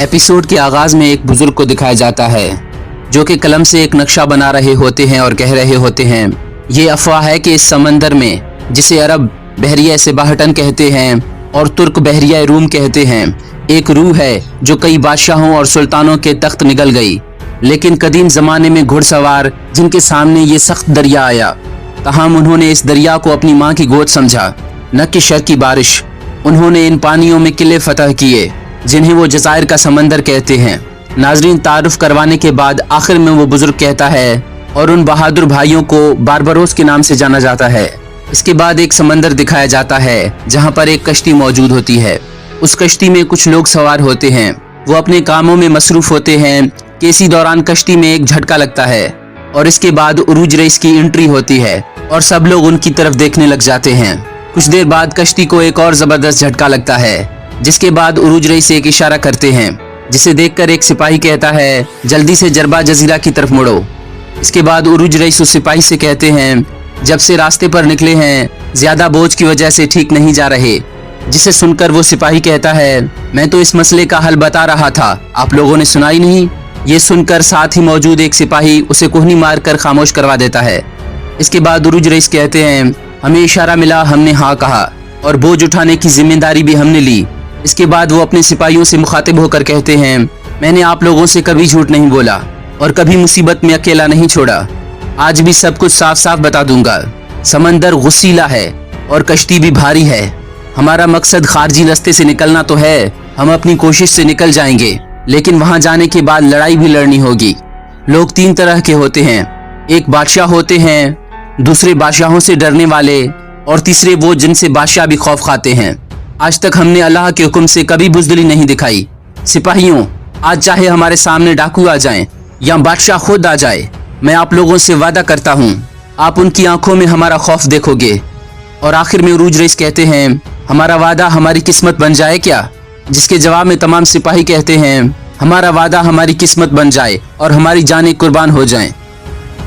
Episode के आगाज में एक बुजुर्ग को दिखाया जाता है जो कि कलम से एक नक्शा बना रहे होते हैं और कह रहे होते हैं, ये अफवाह है कि इस समंदर में, जिसे अरब बहरिया सेबाहटन कहते हैं और तुर्क बहरिया रूम कहते हैं, एक रूह है जो कई बादशाहों और सुल्तानों के तख्त निगल गई। लेकिन कदीम जमाने में घुड़सवार जिनके सामने ये सख्त दरिया आया, तहाम उन्होंने इस दरिया को अपनी माँ की गोद समझा, न कि शर की बारिश। उन्होंने इन पानियों में किले फतह किए जिन्हें वो जज़ायर का समंदर कहते हैं। नाजरीन, तारुफ करवाने के बाद आखिर में वो बुजुर्ग कहता है, और उन बहादुर भाइयों को बारबरोस के नाम से जाना जाता है। इसके बाद एक समंदर दिखाया जाता है जहाँ पर एक कश्ती मौजूद होती है। उस कश्ती में कुछ लोग सवार होते हैं, वो अपने कामों में मसरूफ होते हैं कि इसी दौरान कश्ती में एक झटका लगता है और इसके बाद उरूज रईस की एंट्री होती है और सब लोग उनकी तरफ देखने लग जाते हैं। कुछ देर बाद कश्ती को एक और जबरदस्त झटका लगता है, जिसके बाद उरूज रईस एक इशारा करते हैं, जिसे देखकर एक सिपाही कहता है, जल्दी से जरबा जजीरा की तरफ मुड़ो। इसके बाद उरूज रईस उस सिपाही से कहते हैं, जब से रास्ते पर निकले हैं ज्यादा बोझ की वजह से ठीक नहीं जा रहे। जिसे सुनकर वो सिपाही कहता है, मैं तो इस मसले का हल बता रहा था, आप लोगों ने सुना ही नहीं। ये सुनकर साथ ही मौजूद एक सिपाही उसे कोहनी मार कर खामोश करवा देता है। इसके बाद उरूज रईस कहते हैं, हमें इशारा मिला, हमने हाँ कहा और बोझ उठाने की जिम्मेदारी भी हमने ली। इसके बाद वो अपने सिपाहियों से मुखातिब होकर कहते हैं, मैंने आप लोगों से कभी झूठ नहीं बोला और कभी मुसीबत में अकेला नहीं छोड़ा। आज भी सब कुछ साफ साफ बता दूंगा। समंदर गुस्सीला है और कश्ती भी भारी है। हमारा मकसद खारजी रास्ते से निकलना तो है, हम अपनी कोशिश से निकल जाएंगे, लेकिन वहां जाने के बाद लड़ाई भी लड़नी होगी। लोग तीन तरह के होते हैं, एक बादशाह होते हैं, दूसरे बादशाहों से डरने वाले और तीसरे वो जिनसे बादशाह भी खौफ खाते हैं। आज तक हमने अल्लाह के हुक्म से कभी बुज़दिली नहीं दिखाई। सिपाहियों, आज चाहे हमारे सामने डाकू आ जाएं या बादशाह खुद आ जाए, मैं आप लोगों से वादा करता हूँ आप उनकी आंखों में हमारा खौफ देखोगे। और आखिर में उरूज रईस कहते हैं, हमारा वादा हमारी किस्मत बन जाए क्या? जिसके जवाब में तमाम सिपाही कहते हैं, हमारा वादा हमारी किस्मत बन जाए और हमारी जानें कुर्बान हो जाएं।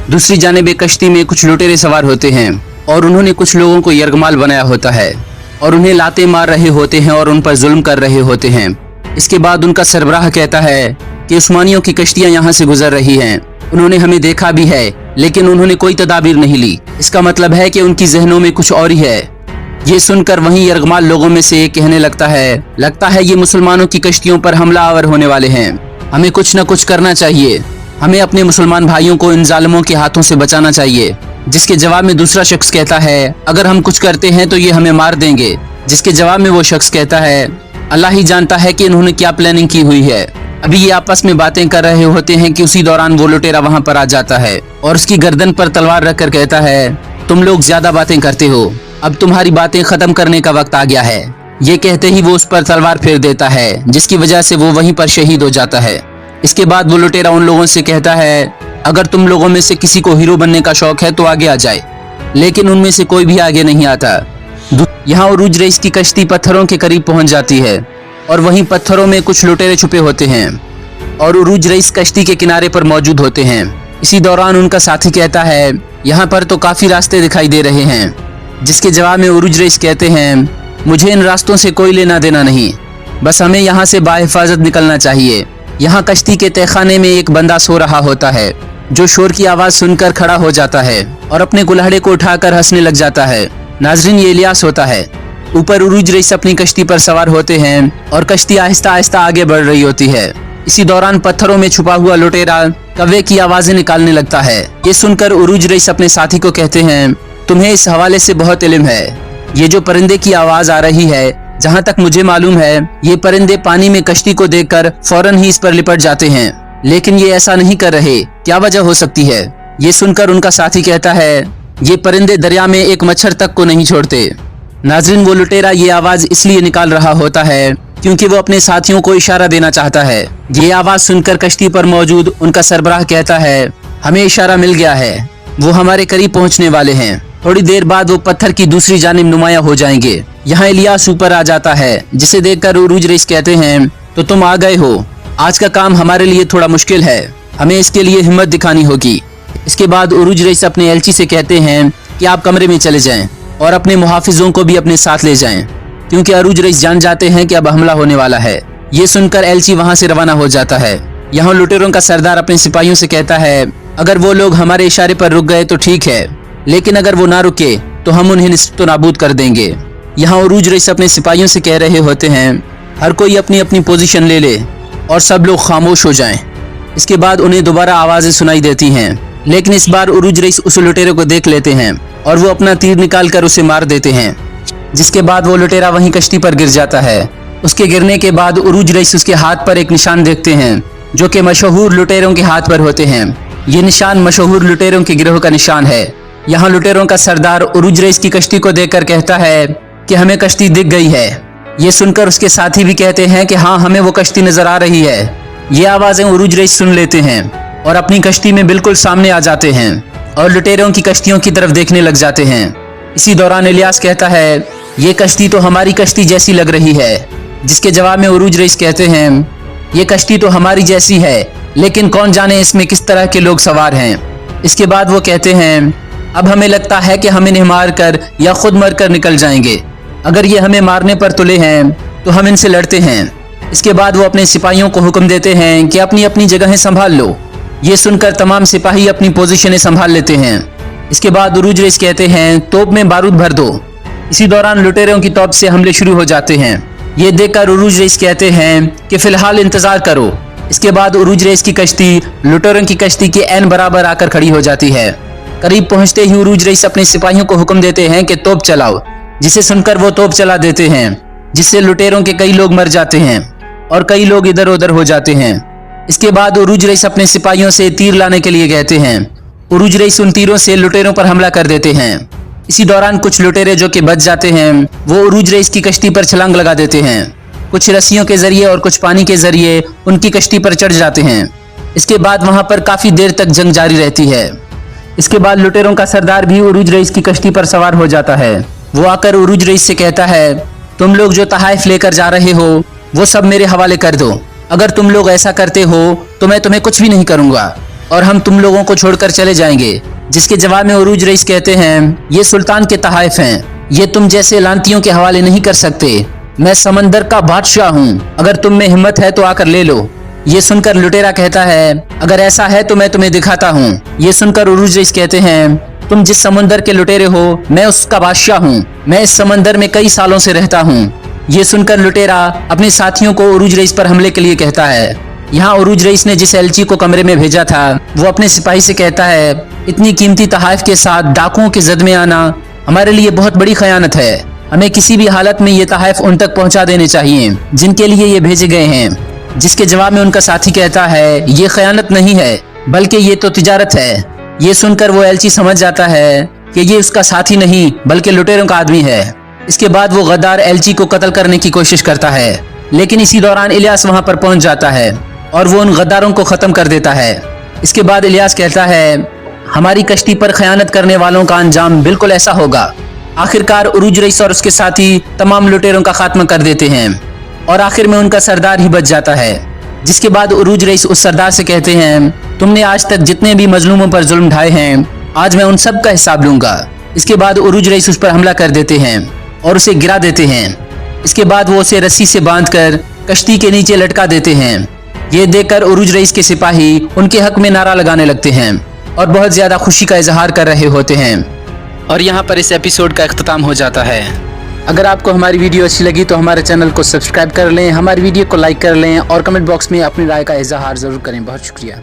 दूसरी जानिब कश्ती में कुछ लुटेरे सवार होते हैं और उन्होंने कुछ लोगों को यरगमाल बनाया होता है और उन्हें लाते मार रहे होते हैं और उन पर जुल्म कर रहे होते हैं। इसके बाद उनका सरबराह कहता है कि उस्मानियों की कश्तियां यहाँ से गुजर रही हैं, उन्होंने हमें देखा भी है लेकिन उन्होंने कोई तदाबीर नहीं ली। इसका मतलब है कि उनकी जहनों में कुछ और ही है। ये सुनकर वहीं यरगमाल लोगों में से एक कहने लगता है ये मुसलमानों की कश्तियों पर हमला आवर होने वाले हैं, हमें कुछ न कुछ करना चाहिए, हमें अपने मुसलमान भाइयों को इन जालिमों के हाथों से बचाना चाहिए। जिसके जवाब में दूसरा शख्स कहता है, अगर हम कुछ करते हैं तो ये हमें मार देंगे। जिसके जवाब में वो शख्स कहता है, अल्लाह ही जानता है कि इन्होंने क्या प्लानिंग की हुई है। अभी ये आपस में बातें कर रहे होते हैं कि उसी दौरान वो लुटेरा वहां पर आ जाता है और उसकी गर्दन पर तलवार रखकर कहता है, तुम लोग ज्यादा बातें करते हो, अब तुम्हारी बातें खत्म करने का वक्त आ गया है। ये कहते ही वो उस पर तलवार फेर देता है, जिसकी वजह से वो वहीं पर शहीद हो जाता है। इसके बाद वो लुटेरा उन लोगों से कहता है, अगर तुम लोगों में से किसी को हीरो बनने का शौक है तो आगे आ जाए। लेकिन उनमें से कोई भी आगे नहीं आता। यहाँ उरूज रईस की कश्ती पत्थरों के करीब पहुंच जाती है और वहीं पत्थरों में कुछ लुटेरे छुपे होते हैं और उरूज रईस कश्ती के किनारे पर मौजूद होते हैं। इसी दौरान उनका साथी कहता है, यहाँ पर तो काफी रास्ते दिखाई दे रहे हैं। जिसके जवाब में उरूज रईस कहते हैं, मुझे इन रास्तों से कोई लेना देना नहीं, बस हमें यहाँ से बाहिफाजत निकलना चाहिए। यहाँ कश्ती के तहखाने में एक बंदा सो रहा होता है जो शोर की आवाज सुनकर खड़ा हो जाता है और अपने कुल्हाड़े को उठाकर हंसने लग जाता है। नाजरीन, ये इलियास होता है। ऊपर उरूज रईस अपनी कश्ती पर सवार होते हैं और कश्ती आहिस्ता आहिस्ता आगे बढ़ रही होती है। इसी दौरान पत्थरों में छुपा हुआ लुटेरा कव्वे की आवाजें निकालने लगता है। ये सुनकर उरूज रईस अपने साथी को कहते हैं, तुम्हें इस हवाले से बहुत इल्म है। ये जो परिंदे की आवाज आ रही है, जहाँ तक मुझे मालूम है ये परिंदे पानी में कश्ती को देखकर फौरन ही इस पर लिपट जाते हैं, लेकिन ये ऐसा नहीं कर रहे, क्या वजह हो सकती है? ये सुनकर उनका साथी कहता है, ये परिंदे दरिया में एक मच्छर तक को नहीं छोड़ते। नाज़रीन, वो लुटेरा ये आवाज इसलिए निकाल रहा होता है क्योंकि वो अपने साथियों को इशारा देना चाहता है। ये आवाज सुनकर कश्ती पर मौजूद उनका सरबराह कहता है, हमें इशारा मिल गया है, वो हमारे करीब पहुंचने वाले हैं। थोड़ी देर बाद वो पत्थर की दूसरी जानिब नुमाया हो जाएंगे। यहाँ इलियास ऊपर आ जाता है, जिसे देखकर उरूज रईस कहते हैं, तो तुम आ गए हो, आज का काम हमारे लिए थोड़ा मुश्किल है, हमें इसके लिए हिम्मत दिखानी होगी। इसके बाद उरूज रईस अपने एलची से कहते हैं कि आप कमरे में चले जाएं और अपने मुहाफिजों को भी अपने साथ ले जाएं, क्योंकि उरूज रईस जान जाते हैं कि अब हमला होने वाला है। ये सुनकर एलची वहां से रवाना हो जाता है। यहाँ लुटेरों का सरदार अपने सिपाहियों से कहता है, अगर वो लोग हमारे इशारे पर रुक गए तो ठीक है, लेकिन अगर वो ना रुके तो हम उन्हें निस्तो नाबूद कर देंगे। यहाँ उरूज रईस अपने सिपाहियों से कह रहे होते हैं, हर कोई अपनी अपनी पोजीशन ले ले और सब लोग खामोश हो जाएं। इसके बाद उन्हें दोबारा आवाजें सुनाई देती हैं, लेकिन इस बार उरूज रईस उस लुटेरे को देख लेते हैं और वो अपना तीर निकाल कर उसे मार देते हैं, जिसके बाद वो लुटेरा वहीं कश्ती पर गिर जाता है। उसके गिरने के बाद उरूज रईस उसके हाथ पर एक निशान देखते हैं जो कि मशहूर लुटेरों के हाथ पर होते हैं। ये निशान मशहूर लुटेरों के गिरोह का निशान है। यहाँ लुटेरों का सरदार उरूज रईस की कश्ती को देखकर कहता है कि हमें कश्ती दिख गई है। ये सुनकर उसके साथी भी कहते हैं कि हाँ, हमें वो कश्ती नजर आ रही है। ये आवाजें उरूज रईस सुन लेते हैं और अपनी कश्ती में बिल्कुल सामने आ जाते हैं और लुटेरों की कश्तियों की तरफ देखने लग जाते हैं। इसी दौरान इलियास कहता है, ये कश्ती तो हमारी कश्ती जैसी लग रही है, जिसके जवाब में उरूज रईस कहते हैं, ये कश्ती तो हमारी जैसी है, लेकिन कौन जाने इसमें किस तरह के लोग सवार हैं। इसके बाद वो कहते हैं, अब हमें लगता है कि हम इन्हें मार कर या खुद मर कर निकल जाएंगे। अगर ये हमें मारने पर तुले हैं तो हम इनसे लड़ते हैं। इसके बाद वो अपने सिपाहियों को हुक्म देते हैं कि अपनी अपनी जगहें संभाल लो। ये सुनकर तमाम सिपाही अपनी पोजीशनें संभाल लेते हैं। इसके बाद उरूज रईस कहते हैं, तोप में बारूद भर दो। इसी दौरान लुटेरों की तोप से हमले शुरू हो जाते हैं। ये देखकर उरूज रईस कहते हैं कि फिलहाल इंतजार करो। इसके बाद उरूज रईस की कश्ती लुटेरों की कश्ती के ऐन बराबर आकर खड़ी हो जाती है। करीब पहुंचते ही उरूज रईस अपने सिपाहियों को हुक्म देते हैं कि तोप चलाओ, जिसे सुनकर वो तोप चला देते हैं, जिससे लुटेरों के कई लोग मर जाते हैं और कई लोग इधर उधर हो जाते हैं। इसके बाद उरूज रईस अपने सिपाहियों से तीर लाने के लिए कहते हैं। उरूज रईस उन तीरों से लुटेरों पर हमला कर देते हैं। इसी दौरान कुछ लुटेरे जो कि बच जाते हैं वो उरूज रईस की कश्ती पर छलांग लगा देते हैं। कुछ रस्सियों के जरिए और कुछ पानी के जरिए उनकी कश्ती पर चढ़ जाते हैं। इसके बाद वहां पर काफी देर तक जंग जारी रहती है। इसके बाद लुटेरों का सरदार भी उरूज रईस की कश्ती पर सवार हो जाता है। वो आकर उरूज रईस से कहता है, तुम लोग जो तहाइफ लेकर जा रहे हो वो सब मेरे हवाले कर दो। अगर तुम लोग ऐसा करते हो तो मैं तुम्हें कुछ भी नहीं करूंगा और हम तुम लोगों को छोड़कर चले जाएंगे। जिसके जवाब में उरूज रईस कहते हैं, ये सुल्तान के तहाइफ हैं, ये तुम जैसे लांतियों के हवाले नहीं कर सकते। मैं समंदर का बादशाह हूँ, अगर तुम में हिम्मत है तो आकर ले लो। ये सुनकर लुटेरा कहता है, अगर ऐसा है तो मैं तुम्हें दिखाता हूँ। ये सुनकर उरूज रईस कहते हैं, तुम जिस समंदर के लुटेरे हो मैं उसका बादशाह हूँ, मैं इस समंदर में कई सालों से रहता हूँ। ये सुनकर लुटेरा अपने साथियों को उरूज रईस पर हमले के लिए कहता है। यहाँ उरूज रईस ने जिस एलची को कमरे में भेजा था वो अपने सिपाही से कहता है, इतनी कीमती तहाइफ के साथ डाकुओं के जद में आना हमारे लिए बहुत बड़ी खयानत है। हमें किसी भी हालत में ये तहाइफ उन तक पहुंचा देने चाहिए जिनके लिए ये भेजे गए हैं। जिसके जवाब में उनका साथी कहता है, ये खयानत नहीं है बल्कि ये तो तिजारत है। ये सुनकर वो एलची समझ जाता है कि ये उसका साथी नहीं बल्कि लुटेरों का आदमी है। इसके बाद वो गद्दार एलची को कत्ल करने की कोशिश करता है, लेकिन इसी दौरान इलियास वहां पर पहुंच जाता है और वो उन गद्दारों को खत्म कर देता है। इसके बाद इलियास कहता है, हमारी कश्ती पर खयानत करने वालों का अंजाम बिल्कुल ऐसा होगा। आखिरकार उरूज रईस और उसके साथी तमाम लुटेरों का खात्मा कर देते हैं और आखिर में उनका सरदार ही बच जाता है। जिसके बाद उरूज रईस उस सरदार से कहते हैं, तुमने आज तक जितने भी मजलूमों पर जुल्म ढाए हैं आज मैं उन सब का हिसाब लूंगा। इसके बाद उरूज रईस उस पर हमला कर देते हैं और उसे गिरा देते हैं। इसके बाद वो उसे रस्सी से बांधकर कश्ती के नीचे लटका देते हैं। ये देखकर उरूज रईस के सिपाही उनके हक में नारा लगाने लगते हैं और बहुत ज्यादा खुशी का इजहार कर रहे होते हैं। और यहाँ पर इस एपिसोड का इख्तिताम हो जाता है। अगर आपको हमारी वीडियो अच्छी लगी तो हमारे चैनल को सब्सक्राइब कर लें, हमारी वीडियो को लाइक कर लें और कमेंट बॉक्स में अपनी राय का इजहार ज़रूर करें। बहुत शुक्रिया।